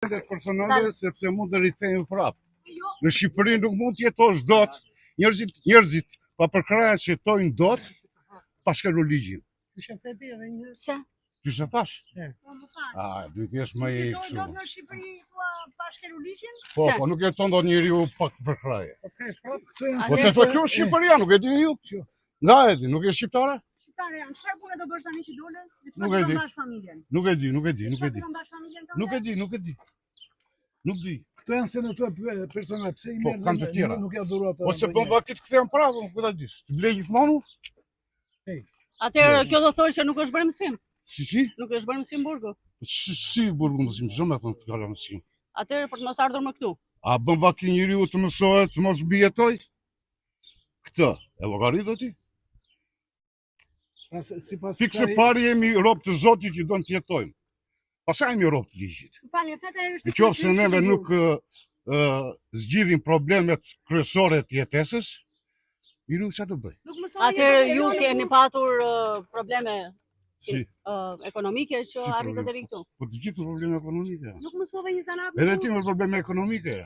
personale sepse mund të rikthehen prapë. Në Shqipëri nuk mund të jetosh dot, njerëzit pa përkraje që jetojnë dot pa shkelur ligjin. Se? Ç'është thash? Duhet jesh më i kështu. Dot në Shqipëri pa shkelur ligjin? Po, nuk jeton dot njeriu pa përkraje. Po se Atë thotë kjo Shqipëria, nuk e dini ju? Nga e di, nuk je shqiptare? Shqiptare janë. Çfarë pune do bësh tani që dole? Nuk e di. Nuk e di. Nuk di. Këto janë senator personal, pse i merr? Kanë të tjera. Nuk ja dhuro ata. Ose bën vakit kthehem prapë, nuk e di. Të blej gjithmonë? Atëherë kjo do thotë që nuk është bërë mësim. Si? Nuk është bërë mësim burgu. Si burgu mësim, ç'do më thon fjala mësim. Atëherë për të mos ardhur më këtu. A bën vaki njeriu të mësohet, të mos mbijetoj? Këtë, e llogarit ti? Pikë së pari jemi rob të Zotit që don të jetojmë. Pastaj jemi rob të ligjit. Në qoftë se neve nuk zgjidhim problemet kryesore të jetesës, miru çfarë do bëj? Atëherë ju keni patur probleme ekonomike që Si arritët problem? deri këtu. Po të gjithë probleme ekonomike. Nuk mësove një zanat. Edhe ti me probleme ekonomike.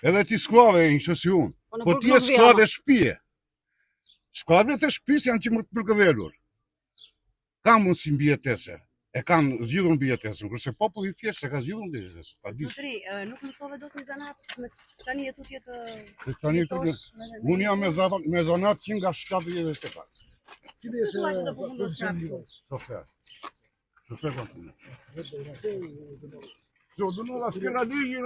Edhe ti sklave e një si unë. në Po burg ti je nuk vi, sklave ama. shtëpie. Sklavët e shtëpisë janë që më të përkëdhelur. Kanë mundësi mbijetese. E kanë zgjidhur mbijetesën, kurse populli thjesht e ka zgjidhur mbijetesën. Pa di. Zotri, nuk mësove dot një zanat. Tani je tutje të Tani unë jam me zanat që nga 78. Cili është profesioni juaj? Shofer. Shofer konsumë. Do në la skena ligjin,